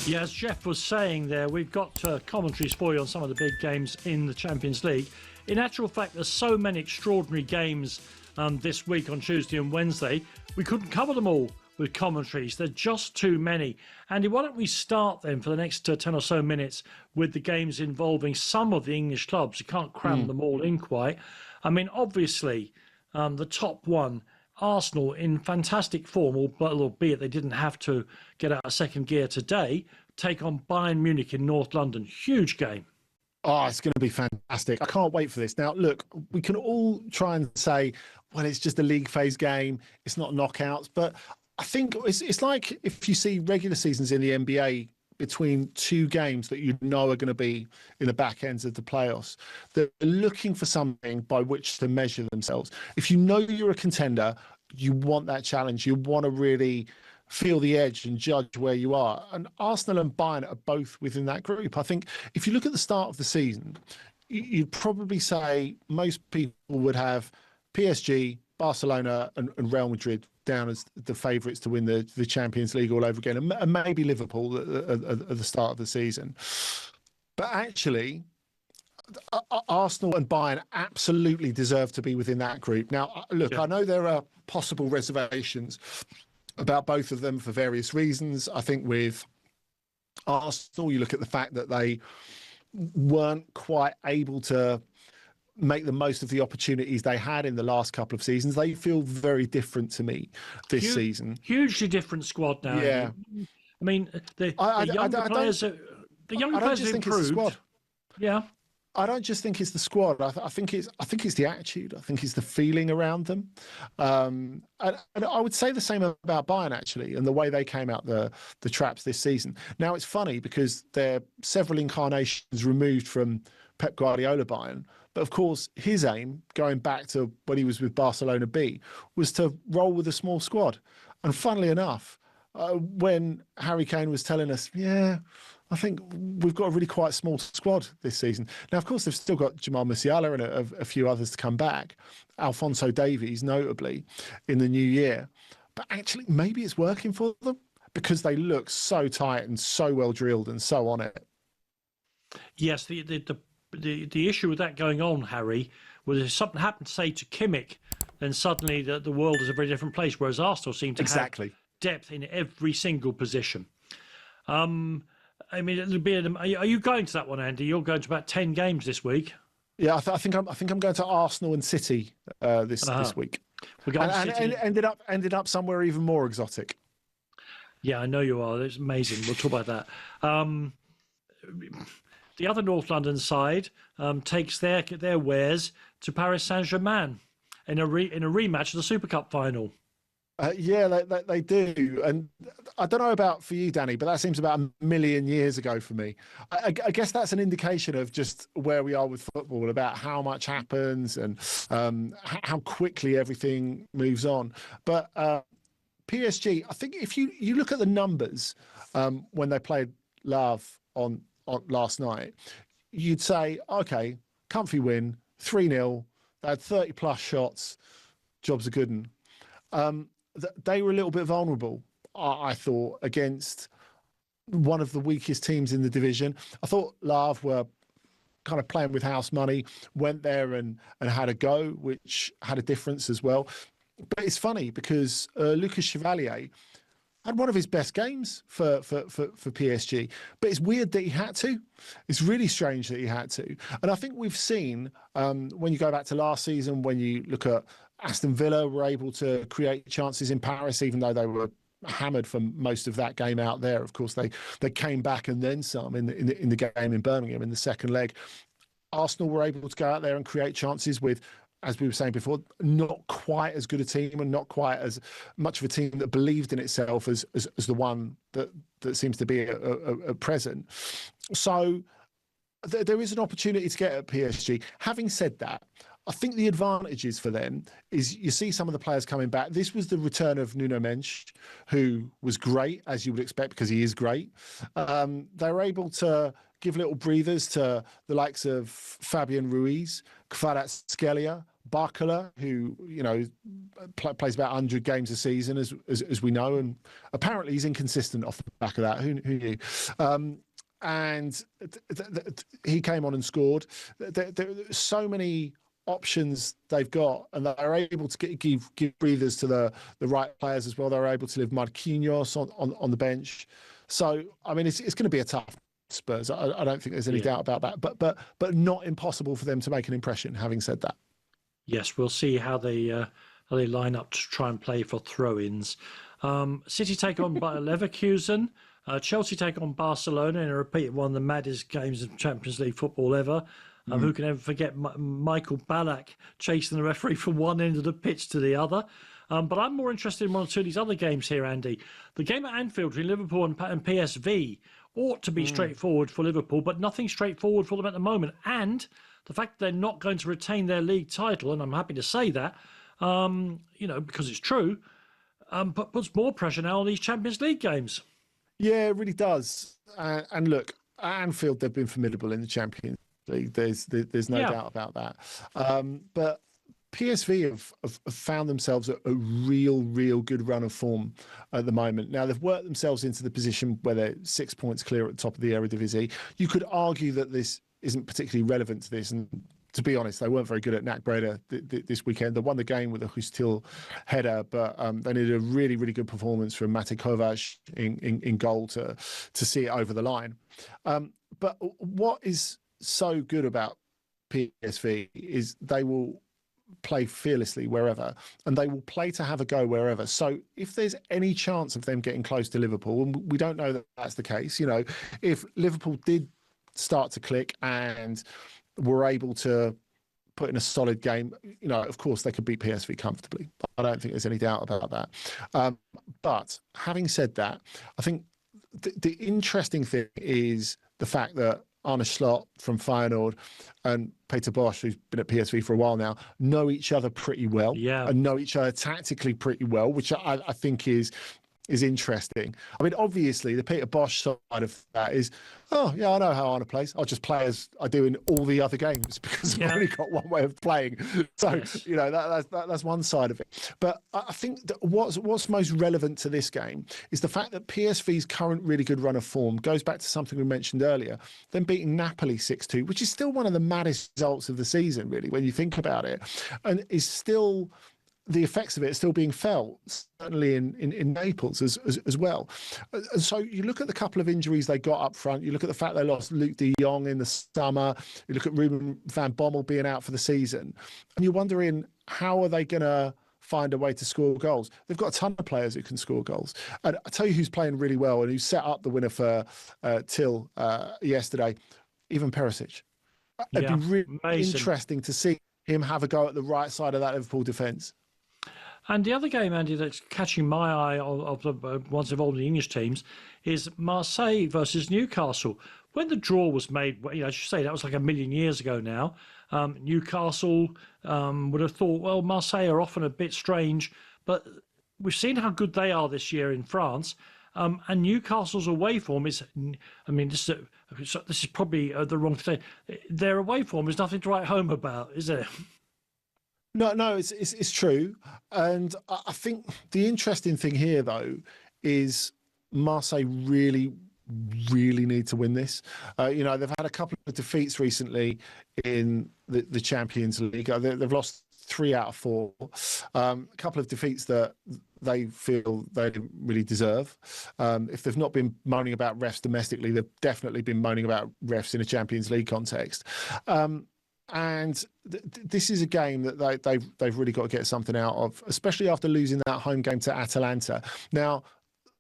Yeah, as Jeff was saying there, we've got commentaries for you on some of the big games in the Champions League. In actual fact, there's so many extraordinary games this week on Tuesday and Wednesday. We couldn't cover them all with commentaries. They're just too many. Andy, why don't we start then for the next 10 or so minutes with the games involving some of the English clubs. You can't cram them all in quite. I mean, obviously, the top one, Arsenal, in fantastic form, albeit they didn't have to get out of second gear today, take on Bayern Munich in North London. Huge game. Oh, it's going to be fantastic. I can't wait for this. Now, look, we can all try and say, well, it's just a league phase game. It's not knockouts. But I think it's like if you see regular seasons in the NBA between two games that you know are going to be in the back ends of the playoffs. They're looking for something by which to measure themselves. If you know you're a contender, you want that challenge. You want to really feel the edge and judge where you are. And Arsenal and Bayern are both within that group. I think if you look at the start of the season, you'd probably say most people would have PSG, Barcelona and Real Madrid down as the favourites to win the Champions League all over again, and maybe Liverpool at the start of the season. But actually, Arsenal and Bayern absolutely deserve to be within that group. Now, look, I know there are possible reservations about both of them for various reasons. I think with Arsenal, you look at the fact that they weren't quite able to make the most of the opportunities they had in the last couple of seasons. They feel very different to me this season. Hugely different squad now. Yeah. I mean, the younger players have improved. Yeah. I don't just think it's the squad. I think it's the attitude. I think it's the feeling around them. And I would say the same about Bayern, actually, and the way they came out the traps this season. Now, it's funny because they're several incarnations removed from Pep Guardiola Bayern. But of course, his aim, going back to when he was with Barcelona B, was to roll with a small squad. And funnily enough, when Harry Kane was telling us, I think we've got a really quite small squad this season. Now, of course, they've still got Jamal Musiala and a few others to come back. Alphonso Davies, notably, in the new year. But actually, maybe it's working for them because they look so tight and so well drilled and so on it. Yes, the issue with that going on, Harry, was if something happened, say, to Kimmich, then suddenly the world is a very different place, whereas Arsenal seem to have depth in every single position. I mean, it'll be. Are you going to that one, Andy? You're going to about 10 games this week. Yeah, I think I'm going to Arsenal and City this week. We're going and City. ended up somewhere even more exotic. Yeah, I know you are. It's amazing. We'll talk about that. The other North London side takes their wares to Paris Saint-Germain in a rematch of the Super Cup final. They do. And I don't know about for you, Danny, but that seems about a million years ago for me. I guess that's an indication of just where we are with football, about how much happens and how quickly everything moves on. But PSG, I think if you look at the numbers when they played Love on last night, you'd say, okay, comfy win, 3-0. They had 30 plus shots. Job's a good one. They were a little bit vulnerable, I thought, against one of the weakest teams in the division. I thought Lave were kind of playing with house money, went there and had a go, which had a difference as well. But it's funny because Lucas Chevalier had one of his best games for PSG. But it's weird that he had to. It's really strange that he had to. And I think we've seen, when you go back to last season, when you look at Aston Villa were able to create chances in Paris, even though they were hammered for most of that game out there. Of course, they came back and then some in the game in Birmingham in the second leg. Arsenal were able to go out there and create chances with, as we were saying before, not quite as good a team and not quite as much of a team that believed in itself as the one that seems to be at present. So there is an opportunity to get at PSG. Having said that, I think the advantages for them is you see some of the players coming back. This was the return of Nuno Mendes, who was great, as you would expect, because he is great. They were able to give little breathers to the likes of Fabian Ruiz, Kvaratskhelia, Barcola, who plays about 100 games a season, as we know, and apparently he's inconsistent off the back of that. Who knew? And he came on and scored. There's so many options they've got, and they're able to give breathers to the right players as well. They're able to leave Marquinhos on the bench. So I mean, it's going to be a tough Spurs. I don't think there's any doubt about that. But not impossible for them to make an impression. Having said that, yes, we'll see how they line up to try and play for throw-ins. City take on Leverkusen. Chelsea take on Barcelona in a repeat of one of the maddest games of Champions League football ever. Who can ever forget Michael Ballack chasing the referee from one end of the pitch to the other? But I'm more interested in one or two of these other games here, Andy. The game at Anfield between Liverpool and PSV ought to be straightforward for Liverpool, but nothing straightforward for them at the moment. And the fact that they're not going to retain their league title, and I'm happy to say that, because it's true, but puts more pressure now on these Champions League games. Yeah, it really does. And look, at Anfield, they've been formidable in the Champions League. There's no doubt about that. But PSV have found themselves a real good run of form at the moment. Now, they've worked themselves into the position where they're 6 points clear at the top of the Eredivisie. You could argue that this isn't particularly relevant to this, and to be honest, they weren't very good at NAC Breda this weekend. They won the game with a Hustil header, but they needed a really good performance from Mate Kovac in goal to see it over the line. But what is so good about PSV is they will play fearlessly wherever, and they will play to have a go wherever. So if there's any chance of them getting close to Liverpool, and we don't know that that's the case, if Liverpool did start to click and were able to put in a solid game, of course they could beat PSV comfortably. I don't think there's any doubt about that. But having said that, I think the interesting thing is the fact that Arne Slot from Feyenoord and Peter Bosz, who's been at PSV for a while now, know each other pretty well and know each other tactically pretty well, which I think is interesting. I mean, obviously, the Peter Bosz side of that is, I know how Arne plays. I'll just play as I do in all the other games because I've only got one way of playing. So, that's one side of it. But I think that what's most relevant to this game is the fact that PSV's current really good run of form goes back to something we mentioned earlier, them beating Napoli 6-2, which is still one of the maddest results of the season, really, when you think about it, and is still... the effects of it are still being felt, certainly in Naples as well. And so you look at the couple of injuries they got up front, you look at the fact they lost Luc de Jong in the summer, you look at Ruben van Bommel being out for the season, and you're wondering, how are they going to find a way to score goals? They've got a ton of players who can score goals. And I tell you who's playing really well and who set up the winner for Till yesterday, Ivan Perisic. It'd be really interesting to see him have a go at the right side of that Liverpool defence. And the other game, Andy, that's catching my eye of the ones involved in the English teams is Marseille versus Newcastle. When the draw was made, I should say that was like a million years ago now. Newcastle would have thought, well, Marseille are often a bit strange, but we've seen how good they are this year in France. And Newcastle's away form is, this is probably the wrong thing. Their away form is nothing to write home about, is it? No, it's true. And I think the interesting thing here, though, is Marseille really need to win this. They've had a couple of defeats recently in the Champions League. They've lost 3 out of 4. A couple of defeats that they feel they didn't really deserve. If they've not been moaning about refs domestically, they've definitely been moaning about refs in a Champions League context. And this is a game that they've really got to get something out of, especially after losing that home game to Atalanta. Now,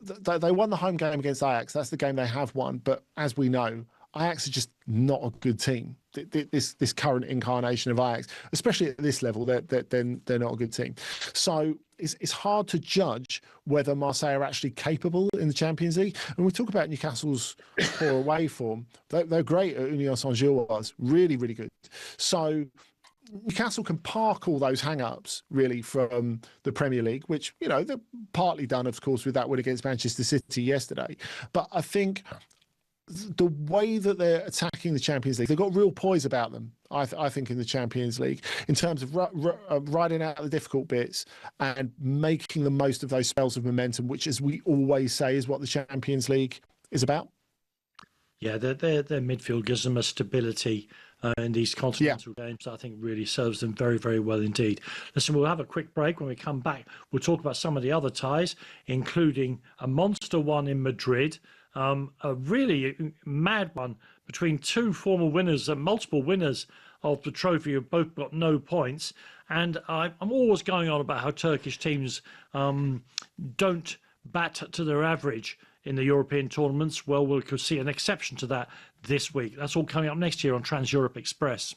they won the home game against Ajax. That's the game they have won. But as we know, Ajax are just not a good team. This current incarnation of Ajax, especially at this level, they're not a good team. So it's hard to judge whether Marseille are actually capable in the Champions League. And we talk about Newcastle's poor away form. They're great at Union Saint-Gilloise, really good. So Newcastle can park all those hang-ups, really, from the Premier League, which, they're partly done, of course, with that win against Manchester City yesterday. But I think the way that they're attacking the Champions League, they've got real poise about them, I think, in the Champions League, in terms of riding out the difficult bits and making the most of those spells of momentum, which, as we always say, is what the Champions League is about. Yeah, their midfield gives them a stability in these continental games that I think really serves them very, very well indeed. Listen, we'll have a quick break. When we come back, we'll talk about some of the other ties, including a monster one in Madrid, a really mad one between two former winners and multiple winners of the trophy who both got no points. And I'm always going on about how Turkish teams don't bat to their average in the European tournaments. Well, we could see an exception to that this week. That's all coming up next year on Trans Europe Express.